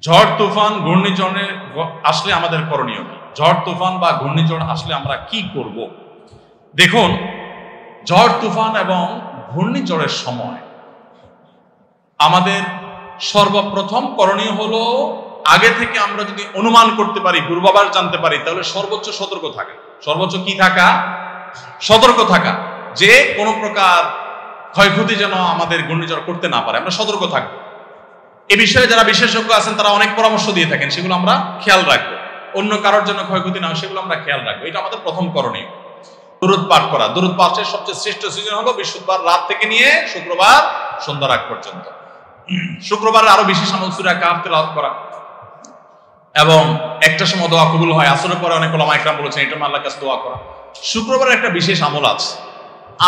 ঝড় তুফান ঘূর্ণিঝড়ে আসলে আমাদের করণীয় কি? ঝড় তুফান বা ঘূর্ণিঝড় আসলে আমরা কি করব? দেখুন, ঝড় তুফান এবং ঘূর্ণিঝড়ের সময় আমাদের সর্বপ্রথম করণীয় হলো, আগে থেকে আমরা যদি অনুমান করতে পারি, পূর্বাভাস জানতে পারি, তাহলে সর্বোচ্চ সতর্ক থাকা। সর্বোচ্চ কি থাকা? সতর্ক থাকা, যে কোনো প্রকার ক্ষয়ক্ষতি যেন আমাদের ঘূর্ণিঝড় করতে না পারে, আমরা সতর্ক থাকবো। এ বিষয়ে যারা বিশেষজ্ঞ আছেন তারা অনেক পরামর্শ দিয়ে থাকেন, সেগুলো আমরা খেয়াল রাখবো। অন্য কারোর জন্য ক্ষয়ক্ষতি না হয় সেগুলো আমরা খেয়াল রাখবো। এটা আমাদের প্রথম করণীয়। দুরূদ পাঠ করা। দুরূদ পাঠের সবচেয়ে শ্রেষ্ঠ সিজন হলো বৃহস্পতিবার রাত থেকে নিয়ে শুক্রবার সন্ধ্যা রাত পর্যন্ত। শুক্রবার আরো বিশেষ আমল সূরা কাহফ তেলাওয়াত করা, এবং একটা সময় দোয়া কবুল হয়। আসরের পরে অনেক ওলামা ইকরাম বলেছেন এটা আল্লাহর কাছে দোয়া করা। শুক্রবারের একটা বিশেষ আমল আছে,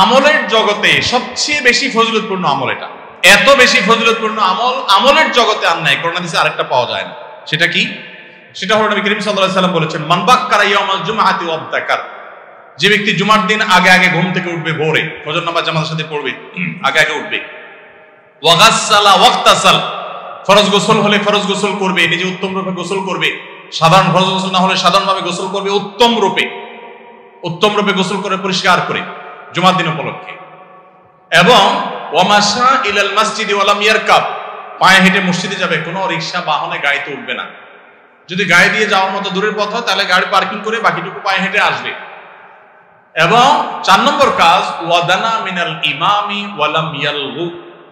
আমলের জগতে সবচেয়ে বেশি ফজিলতপূর্ণ আমল। এটা এত বেশি ফজিলতপূর্ণ আমল আমলের জগতে আর নাই, কোরআন হাদিসে আরেকটা পাওয়া যায় না। সেটা কি? সেটা হলো নবী করিম সাল্লাল্লাহু আলাইহি ওয়াসাল্লাম বলেছেন, মান বাক্কারা ইয়াউমাল জুমআতি ওয়াবতাকার, যে ব্যক্তি জুমার দিন আগে আগে ঘুম থেকে উঠবে, ভোরে ফজর নামাজ জামাতের সাথে পড়বে, আগে আগে উঠবে, ওয়া গাসসালা ওয়াক্তাসাল, ফরজ গোসল হলে ফরজ গোসল করবে, নিজে উত্তম রূপে গোসল করবে, সাধারণ ফরজ গোসল না হলে সাধারণভাবে গোসল করবে, উত্তম রূপে গোসল করে পরিষ্কার করে জুমার দিন উপলক্ষে, এবং ওয়ামাশা ইলাল মসজিদি ওয়া লাম ইয়ারকাব, পায়ে হেঁটে মসজিদে যাবে, কোনো রিকশা বাহনে গাড়িতে উঠবে না। যদি গাড়ি দিয়ে যাওয়ার মতো দূরের পথ হয় তাহলে গাড়ি পার্কিং করে বাকিটুকু পায়ে হেঁটে আসবে। এবং 4 নম্বর কাজ, ওয়াদানা মিনাল ইমামি ওয়া লাম ইয়ালগু,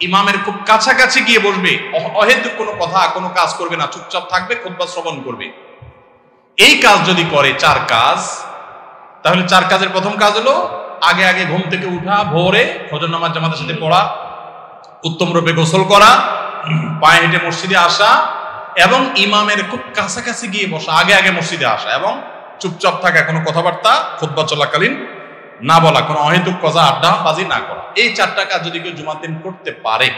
ইমামের খুব কাছাকাছি গিয়ে বসবে, অহেতুক কোনো কথা কোনো কাজ করবে না, চুপচাপ থাকবে, খুতবা শ্রবণ করবে। এই কাজ যদি করে 4 কাজ, তাহলে 4 কাজের প্রথম কাজ হলো আগে আগে ঘুম থেকে উঠা, ভোরে ফজর নামাজ জামাতের সাথে পড়া, উত্তম রূপে গোসল করা, পায়ে হেঁটে মসজিদে আসা, এবং ইমামের খুব কাছাকাছি গিয়ে বসা, আগে আগে মসজিদে আসা, এবং চুপচাপ থাকা, কোনো কথাবার্তা খুতবা চলাকালীন না বলা, কোনো অহেতুক কথা আড্ডা বাজি না করা। এই 4টা কাজ যদি কেউ জুমার দিন করতে পারে,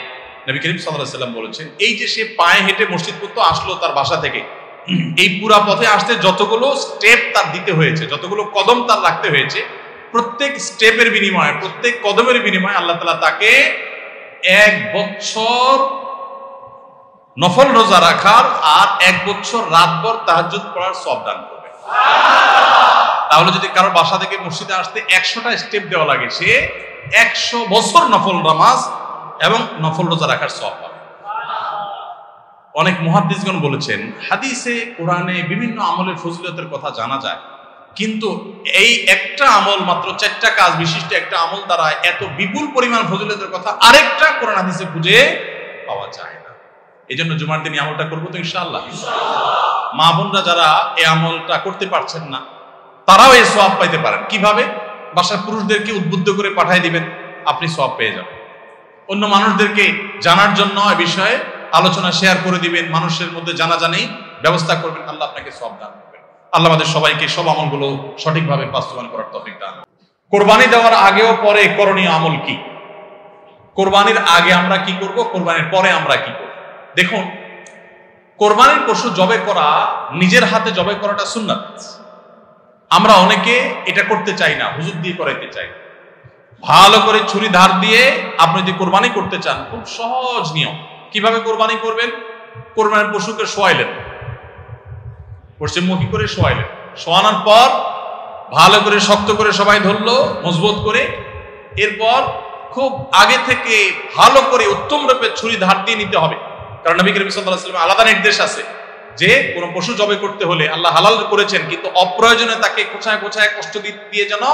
নবী করিম সাল্লাল্লাহু আলাইহি ওয়াসাল্লাম বলেছেন, এই যে সে পায়ে হেঁটে মসজিদ পর্যন্ত আসলো তার বাসা থেকে, এই পুরা পথে আসতে যতগুলো স্টেপ তার দিতে হয়েছে, যতগুলো কদম তার রাখতে হয়েছে, প্রত্যেক স্টেপের বিনিময়ে, প্রত্যেক কদমের বিনিময়ে আল্লাহ তাআলা তাকে 1 বছর নফল রোজা রাখার আর 1 বছর রাতভর তাহাজ্জুদ পড়ার সওয়াব দান করবে। তাহলে যদি কারোর বাসা থেকে মসজিদে আসতে 100টা স্টেপ দেওয়া লাগে, সে 100 বছর নফল নামাজ এবং নফল রোজা রাখার সওয়াব পাবে। অনেক মুহাদ্দিসগণ বলেছেন, হাদিসে কোরআনে বিভিন্ন আমলের ফজিলতের কথা জানা যায়, কিন্তু এই একটা আমল, মাত্র 4টা কাজ বিশিষ্ট একটা আমল দ্বারা এত বিপুল পরিমাণ ফজিলতের কথা আরেকটা কোরআন হাদিসে খুঁজে পাওয়া যায় না। এই জন্য জুমার দিন এই আমলটা করবো তো ইনশাআল্লাহ। মা বোনরা যারা এই আমলটা করতে পারছেন না, তারাও এই সওয়াব পাইতে পারেন। কিভাবে? বাসার পুরুষদেরকে উদ্বুদ্ধ করে পাঠিয়ে দিবেন, আপনি সওয়াব পেয়ে যাবেন। অন্য মানুষদেরকে জানার জন্য এই বিষয়ে আলোচনা শেয়ার করে দিবেন, মানুষের মধ্যে জানাজানি ব্যবস্থা করবেন, আল্লাহ আপনাকে সওয়াব দান করবেন। আল্লাহ আমাদের সবাইকে সব আমলগুলো সঠিকভাবে বাস্তবায়ন করার তৌফিক দান। কোরবানি দেওয়ার আগেও পরে করণীয় আমল কি? কোরবানির আগে আমরা কি করব, কোরবানির পরে আমরা কি করব? দেখুন, কোরবানির পশু জবাই করা, নিজের হাতে জবাই করাটা সুন্নাত। আমরা অনেকে এটা করতে চাই না, হুজুর দিয়ে করাইতে চাই। ভালো করে ছুরি ধার দিয়ে আপনি যদি কোরবানি করতে চান, খুব সহজ নিয়ম। কিভাবে কোরবানি করবেন? কোরবানির পশুকে শোয়াইলেন, পশ্চিমমুখী করে শোয়াইলেন, শোয়ানোর পর ভালো করে শক্ত করে সবাই ধরলো, মজবুত করে। এরপর খুব আগে থেকে ভালো করে উত্তম রূপে ছুরি ধার দিয়ে নিতে হবে, কারণ নবী করিম সাল্লাল্লাহু আলাইহি ওয়াসাল্লাম আলাদা নির্দেশ আছে যে কোনো পশু জবাই করতে হলে আল্লাহ হালাল করেছেন, কিন্তু অপ্রয়োজনে তাকে কোছায় কোছায় কষ্ট দিয়ে যেন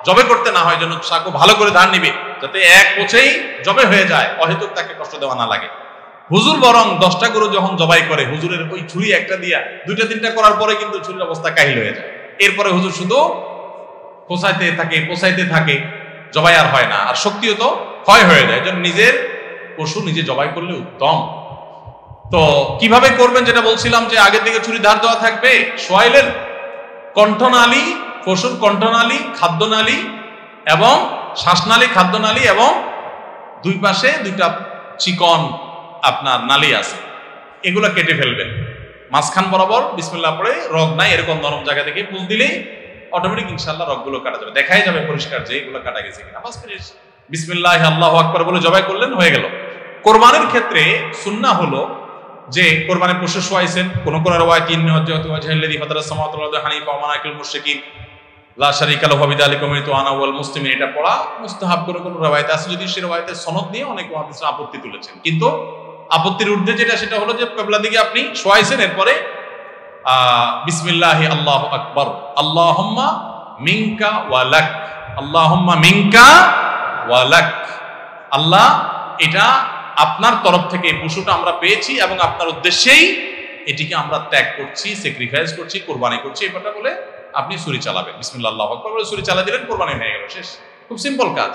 জবাই করতে না হয়, যেন সাকু ভালো করে ধার নিবে, যাতে এক কোছেই জবাই হয়ে যায়, অহেতুক তাকে কষ্ট দেওয়া না লাগে। হুজুর বরং 10টা গরু যখন জবাই করে, হুজুরের ওই ছুরি একটা দিয়া 2টা 3টা করার পরে কিন্তু ছুরির অবস্থা কাহিল হয়ে যায়। এরপরে হুজুর শুধু পোষাইতে থাকে, জবাই আর হয় না, আর শক্তিও তো ক্ষয় হয়ে যায়। যেন নিজের পশু নিজে জবাই করলে উত্তম। তো কিভাবে করবেন যেটা বলছিলাম, যে আগে থেকে ছুরি ধার দেওয়া থাকবে, শোয়াইলেন, কণ্ঠনালী, পশুর কণ্ঠনালী, খাদ্যনালী এবং শ্বাসনালী, খাদ্যনালী, এবং 2 পাশে 2টা চিকন আপনার নালী আছে, এগুলো কেটে ফেলবেন। মাঝখান বরাবর বিসমিল্লাহ পড়ে, রগ নাই এরকম নরম জায়গা থেকে পুল দিলেই অটোমেটিক ইনশাআল্লাহ রগগুলো কাটা যাবে, দেখাই যাবে পরিষ্কার যে এগুলো কাটা গেছে কিনা। বাস ফিনিশ, বিসমিল্লাহ আল্লাহু আকবার বলে জবাই করলেন, হয়ে গেল। কোরবানির ক্ষেত্রে সুন্নাহ হলো যে কোরবানির পশু শোয়াইছেন, কোন কোন রওয়ায়াত ইন্না ওয়াজহাল্লাযী ফাতারাস সামাওয়াতি ওয়াল আরদা হানিফা ওয়া মানাকিল মুশরিকিন লা শারীকা লাহু বিযালিকা উমিরতু আনা ওয়াল মুসলিমিন, এটা পড়া মুস্তাহাব। কোন রওয়ায়াত আছে, যদি সেই রওয়ায়াতের সনদ নিয়ে অনেক মুহাদ্দিস আপত্তি তুলেছেন, কিন্তু আপত্তির ঊর্ধ্বে যেটা সেটা হলো যে কিবলা দিকে আপনি শোয়াইছেন, এরপরে বিসমিল্লাহি আল্লাহু আকবার, আল্লাহুম্মা মিনকা ওয়া লাক, আল্লাহুম্মা মিনকা ওয়া লাক, আল্লাহ এটা আপনার তরফ থেকে এই পশুটা আমরা পেয়েছি এবং আপনার উদ্দেশ্যেই এটিকে আমরা ত্যাগ করছি, স্যাক্রিফাইস করছি, কোরবানি করছি, এই কথা বলে আপনি ছুরি চালাবেন, বিসমিল্লাহ আল্লাহু আকবার বলে ছুরি চালা দিলেন, কোরবানি হয়ে গেল, শেষ। খুব সিম্পল কাজ।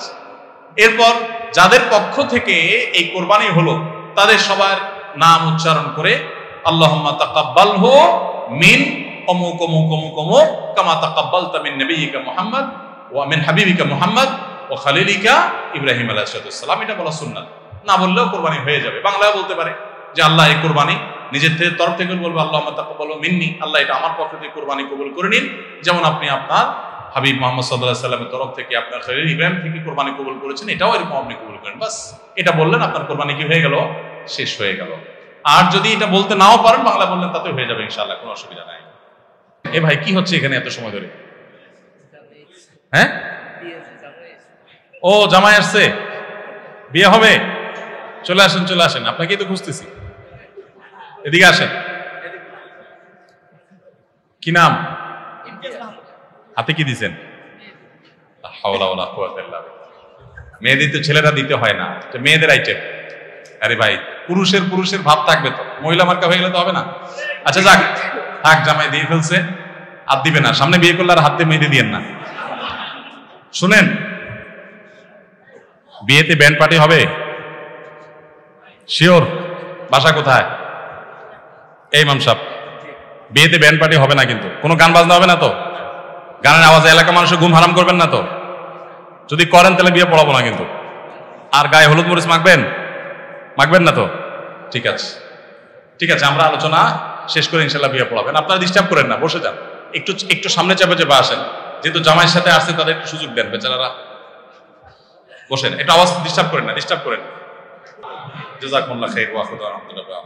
এরপর যাদের পক্ষ থেকে এই কোরবানি হলো তাদের সবার নাম উচ্চারণ করে আল্লাহুম্মা তাকাব্বালহু মিন অমুক অমুক অমুক অমুক কামা তাকাব্বালতা মিন নবিয়িকা মুহাম্মদ ওয়া মিন হাবিবিকা মুহাম্মদ ওয়া খালিলিকা ইব্রাহিম আলাইহিস সালাম, এটা বলা সুন্নাত। না বললেও কোরবানি হয়ে যাবে। বাংলায় বলতে পারে যে আল্লাহ এই কোরবানি নিজের তরফ থেকে বলবো আল্লাহুম্মা তাকাব্বালহু মিন্নি, আল্লাহ এটা আমার পক্ষ থেকে কোরবানি কবুল করে নিন, যেমন আপনি আপনার হাবিব মুহাম্মদ সাল্লাল্লাহু আলাইহি সাল্লামের তরফ থেকে আপনার খলিল ইব্রাহিম থেকে কোরবানি কবুল করেছেন, এটাও এরকম আপনি কবুল করেন। বাস এটা বললেন, আপনার কোরবানি কি হয়ে গেল? শেষ হয়ে গেল। আর যদি এটা বলতে নাও পারেন, বাংলা বললেন, তাতেও হয়ে যাবে ইনশাআল্লাহ, কোনো অসুবিধা নাই। এ ভাই কি হচ্ছে এখানে এত সময় ধরে? হ্যাঁ, ও জামাই আসছে, বিয়ে হবে, চলে আসেন চলে আসেন, আপনাকেই তো খুঁজতেছি, এদিকে আসেন। কি নাম? হাতে কি দিছেন? মেয়ে দিতে ছেলেরা দিতে হয় না, মেয়েদের আইটেম। আরে ভাই, পুরুষের ভাব থাকবে তো, মহিলা মার্কা হয়ে গেলে তো হবে না। আচ্ছা যাক, থাক, জামাই দিয়ে ফেলছে, আর দিবে না। সামনে বিয়ে করলে আর হাত দিয়ে মেহেদি দিয়েন না। শুনেন, বিয়েতে ব্যান্ড পার্টি হবে শিওর? বাসা কোথায়? এই ইমাম সাহেব, বিয়েতে ব্যান্ড পার্টি হবে না, কিন্তু কোনো গান বাজনা হবে না তো? গানের আওয়াজে এলাকা মানুষের ঘুম হারাম করবেন না তো? যদি করেন তাহলে বিয়ে পড়াবো না কিন্তু। আর গায়ে হলুদ মরিচ মাখবেন না তো? ঠিক আছে ঠিক আছে, আমরা আলোচনা শেষ করে ইনশাল্লাহ বিয়ে পড়াবেন। আপনারা ডিস্টার্ব করেন না, বসে যান, একটু সামনে চেপে আসেন, যেহেতু জামাইয়ের সাথে আসছে তাদের একটু সুযোগ দেন, বেচারারা বসেন, একটু আওয়াজ ডিস্টার্ব করেন না, ডিস্টার্ব করেন। জাযাকুমুল্লাহ খাইর ওয়া আলহামদুলিল্লাহ।